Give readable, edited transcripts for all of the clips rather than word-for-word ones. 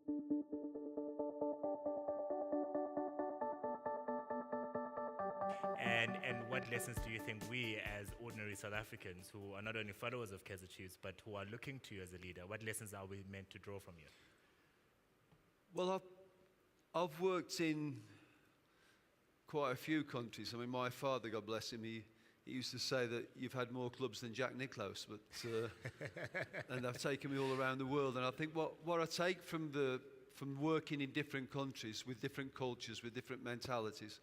And what lessons do you think we, as ordinary South Africans, who are not only followers of Kaizer Chiefs, but who are looking to you as a leader, what lessons are we meant to draw from you? Well, I've worked in quite a few countries. I mean, my father, God bless him, he used to say that you've had more clubs than Jack Nicklaus, but and they've taken me all around the world. And I think what I take from working in different countries with different cultures, with different mentalities,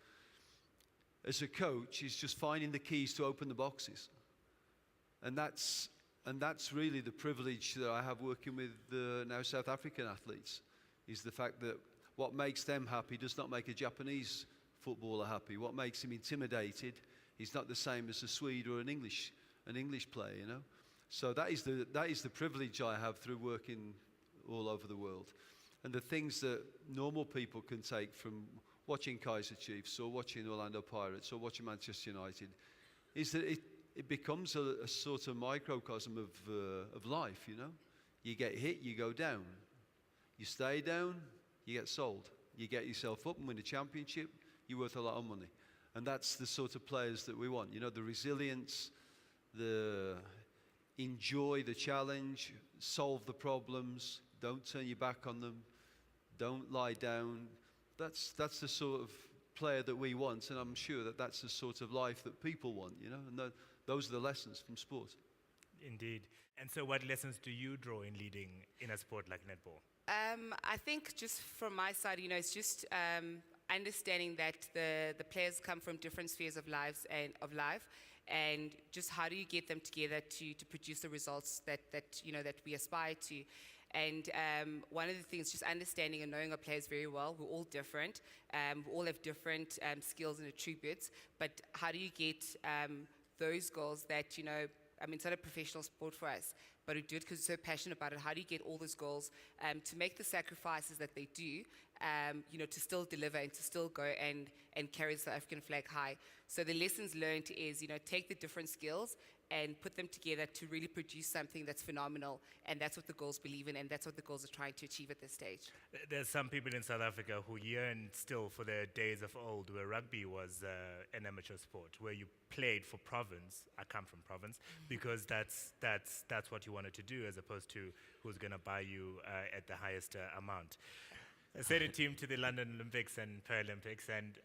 as a coach, is just finding the keys to open the boxes. And that's really the privilege that I have working with now South African athletes, is the fact that what makes them happy does not make a Japanese footballer happy. What makes him intimidated is not the same as a Swede or an English player, you know. So that is the privilege I have through working all over the world. And the things that normal people can take from watching Kaizer Chiefs or watching Orlando Pirates or watching Manchester United is that it becomes a sort of microcosm of life, you know. You get hit, you go down. You stay down, you get sold. You get yourself up and win a championship, you're worth a lot of money. And that's the sort of players that we want. You know, the resilience, the enjoy the challenge, solve the problems, don't turn your back on them, don't lie down. That's the sort of player that we want, and I'm sure that that's the sort of life that people want, you know, and those are the lessons from sport. Indeed. And so what lessons do you draw in leading in a sport like netball? I think just from my side, you know, it's just understanding that the players come from different spheres of life, and just how do you get them together to produce the results that you know that we aspire to. And one of the things, just understanding and knowing our players very well. We're all different. We all have different skills and attributes. But how do you get those goals that, you know, I mean, it's not a professional sport for us, but we do it because we're so passionate about it. How do you get all those goals to make the sacrifices that they do, you know, to still deliver and to still go and carry the South African flag high? So the lessons learned is, you know, take the different skills and put them together to really produce something that's phenomenal. And that's what the Gulls believe in, and that's what the Gulls are trying to achieve at this stage. There's some people in South Africa who yearn still for the days of old where rugby was an amateur sport, where you played for province. I come from province, because that's what you wanted to do, as opposed to who's going to buy you at the highest amount. I sent a team to the London Olympics and Paralympics, and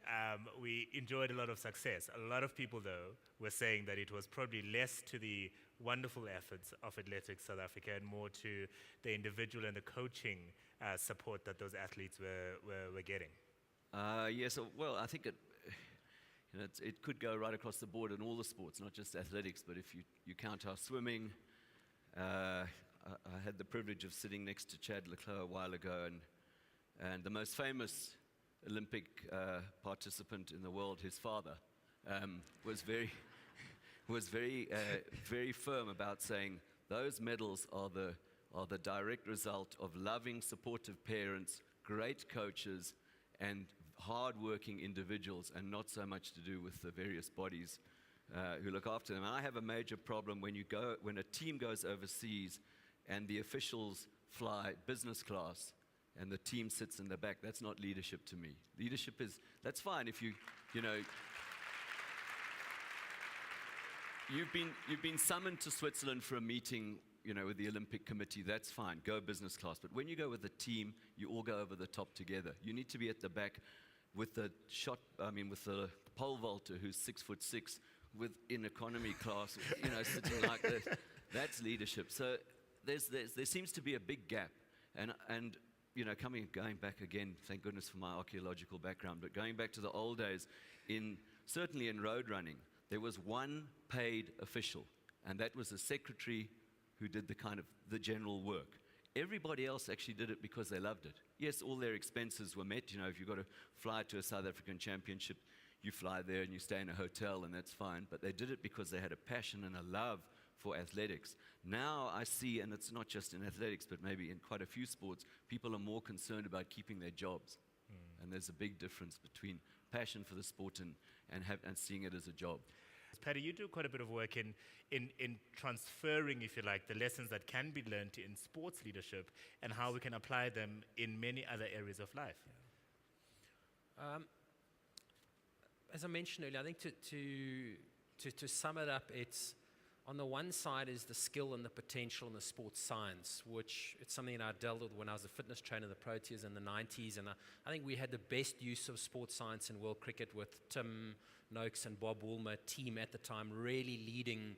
we enjoyed a lot of success. A lot of people, though, were saying that it was probably less to the wonderful efforts of Athletics South Africa and more to the individual and the coaching support that those athletes were getting. Yes, well, I think it could go right across the board in all the sports, not just athletics, but if you count our swimming. I had the privilege of sitting next to Chad le Clos a while ago, and the most famous Olympic participant in the world, his father, was very firm about saying those medals are the direct result of loving, supportive parents, great coaches, and hard-working individuals, and not so much to do with the various bodies who look after them. And I have a major problem when a team goes overseas and the officials fly business class and the team sits in the back. That's not leadership to me. Leadership that's fine if you know, you've been summoned to Switzerland for a meeting, you know, with the Olympic Committee. That's fine, go business class. But when you go with a team, you all go over the top together. You need to be at the back with the pole vaulter who's 6'6", in economy class, you know, sitting like this. That's leadership. So there seems to be a big gap, and you know, going back again, thank goodness for my archaeological background, but going back to the old days, certainly in road running, there was one paid official, and that was the secretary who did the general work. Everybody else actually did it because they loved it. Yes, all their expenses were met. You know, if you've got to fly to a South African championship, you fly there and you stay in a hotel, and that's fine. But they did it because they had a passion and a love for athletics. Now I see, and it's not just in athletics, but maybe in quite a few sports, people are more concerned about keeping their jobs. And there's a big difference between passion for the sport and seeing it as a job. Paddy, you do quite a bit of work in transferring, if you like, the lessons that can be learned in sports leadership and how we can apply them in many other areas of life. As I mentioned earlier, I think to sum it up, it's on the one side is the skill and the potential in the sports science, which it's something that I dealt with when I was a fitness trainer of the Proteas in the 90s, and I think we had the best use of sports science in world cricket with Tim Noakes and Bob Woolmer, team at the time, really leading.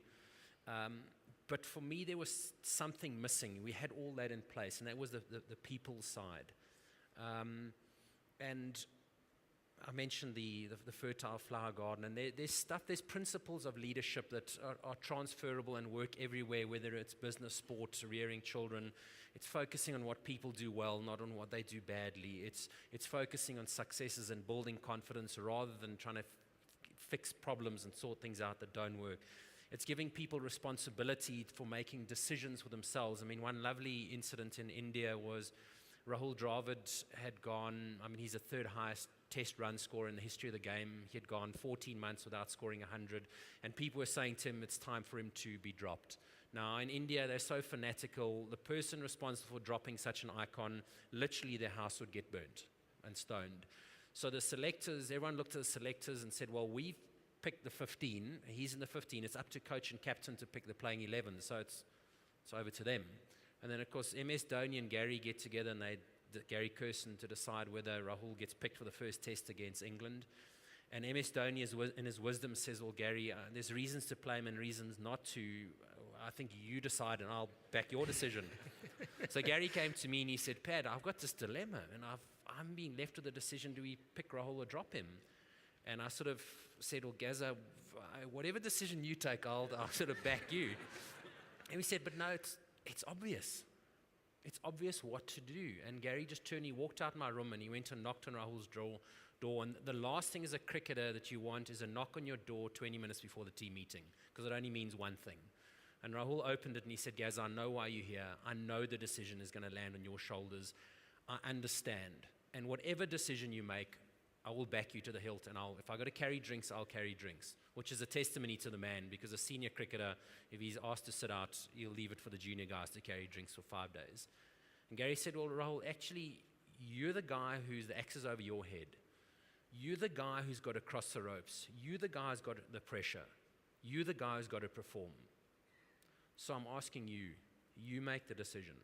But for me, there was something missing. We had all that in place, and that was the people side. And I mentioned the fertile flower garden, and there's principles of leadership that are transferable and work everywhere, whether it's business, sports, rearing children. It's focusing on what people do well, not on what they do badly. It's focusing on successes and building confidence rather than trying to fix problems and sort things out that don't work. It's giving people responsibility for making decisions for themselves. I mean, one lovely incident in India was Rahul Dravid had gone, he's the third highest test run scorer in the history of the game. He had gone 14 months without scoring 100, and people were saying to him, it's time for him to be dropped. Now, in India, they're so fanatical. The person responsible for dropping such an icon, literally their house would get burnt and stoned. So the selectors, everyone looked at the selectors and said, well, we've picked the 15. He's in the 15. It's up to coach and captain to pick the playing 11, so it's over to them. And then, of course, MS Dhoni and Gary get together, and Gary Kirsten, to decide whether Rahul gets picked for the first test against England. And MS Dhoni, in his wisdom, says, well, Gary, there's reasons to play him and reasons not to. I think you decide, and I'll back your decision. So Gary came to me and he said, Pad, I've got this dilemma, and I'm being left with the decision, do we pick Rahul or drop him? And I sort of said, well, Gazza, whatever decision you take, I'll sort of back you. And we said, but no, it's obvious. It's obvious what to do. And Gary just turned, he walked out my room and he went and knocked on Rahul's door. And the last thing as a cricketer that you want is a knock on your door 20 minutes before the team meeting, because it only means one thing. And Rahul opened it and he said, Gaz, I know why you're here. I know the decision is going to land on your shoulders. I understand. And whatever decision you make, I will back you to the hilt, and if I got to carry drinks, I'll carry drinks, which is a testimony to the man, because a senior cricketer, if he's asked to sit out, he'll leave it for the junior guys to carry drinks for 5 days. And Gary said, well, Rahul, actually, you're the guy who's the axe is over your head. You're the guy who's got to cross the ropes. You're the guy who's got the pressure. You're the guy who's got to perform. So I'm asking you, you make the decision.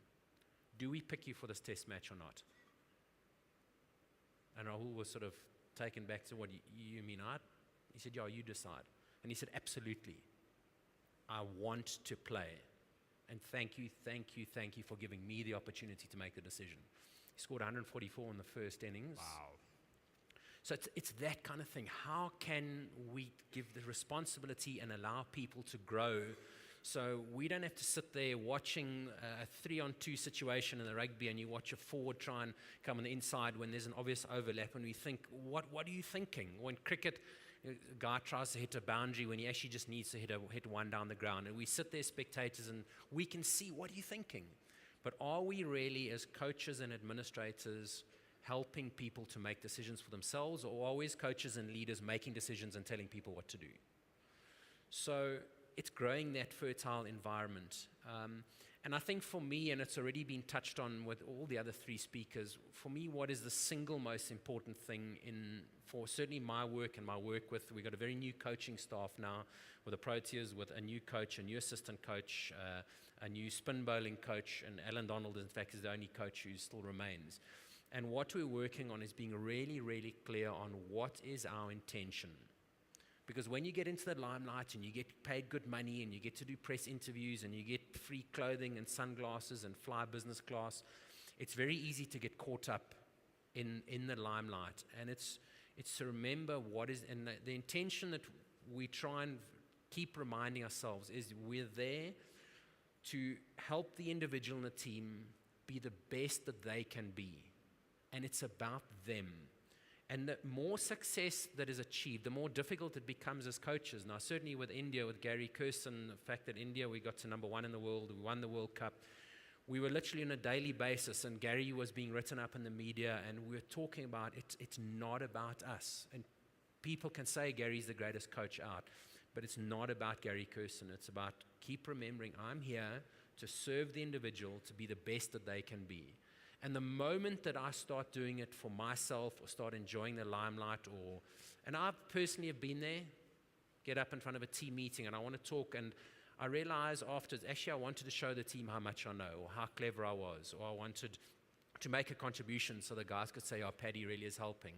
Do we pick you for this test match or not? And Rahul was sort of taken back to, what you mean? He said, yeah, you decide. And he said, absolutely. I want to play. And thank you for giving me the opportunity to make the decision. He scored 144 in the first innings. Wow. So it's that kind of thing. How can we give the responsibility and allow people to grow, so we don't have to sit there watching a 3-on-2 situation in the rugby and you watch a forward try and come on the inside when there's an obvious overlap, and we think, what are you thinking? When cricket, a guy tries to hit a boundary when he actually just needs to hit one down the ground, and we sit there, spectators, and we can see, what are you thinking? But are we really, as coaches and administrators, helping people to make decisions for themselves, or are we as coaches and leaders making decisions and telling people what to do? So it's growing that fertile environment. And I think for me, and it's already been touched on with all the other three speakers, for me, what is the single most important thing for certainly my work and my work with, we've got a very new coaching staff now with the Proteas, with a new coach, a new assistant coach, a new spin bowling coach, and Alan Donald, in fact, is the only coach who still remains. And what we're working on is being really, really clear on what is our intention. Because when you get into the limelight and you get paid good money and you get to do press interviews and you get free clothing and sunglasses and fly business class, it's very easy to get caught up in the limelight. And it's to remember what is, and the intention that we try and keep reminding ourselves is we're there to help the individual and the team be the best that they can be. And it's about them. And the more success that is achieved, the more difficult it becomes as coaches. Now, certainly with India, with Gary Kirsten, the fact that India, we got to #1 in the world, we won the World Cup. We were literally on a daily basis, and Gary was being written up in the media, and we were talking about it's not about us. And people can say Gary's the greatest coach out. but it's not about Gary Kirsten. It's about keep remembering I'm here to serve the individual to be the best that they can be. And the moment that I start doing it for myself or start enjoying the limelight, and I personally have been there, get up in front of a team meeting and I want to talk, and I realize afterwards, actually I wanted to show the team how much I know or how clever I was, or I wanted to make a contribution so the guys could say, oh, Paddy really is helping.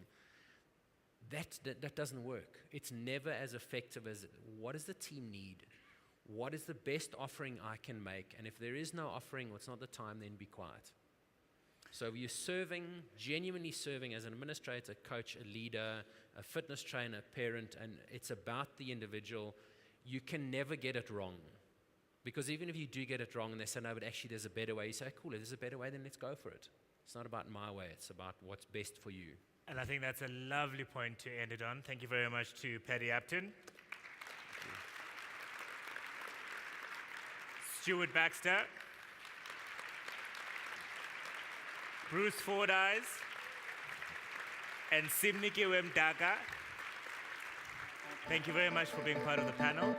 That doesn't work. It's never as effective as what does the team need? What is the best offering I can make? And if there is no offering, or it's not the time, then be quiet. So if you're serving, genuinely serving as an administrator, coach, a leader, a fitness trainer, parent, and it's about the individual, you can never get it wrong. Because even if you do get it wrong and they say, no, but actually there's a better way, you say, cool, if there's a better way, then let's go for it. It's not about my way, it's about what's best for you. And I think that's a lovely point to end it on. Thank you very much to Paddy Upton. Stuart Baxter. Bruce Fordyce. And Simnike Wemdaka. Thank you very much for being part of the panel.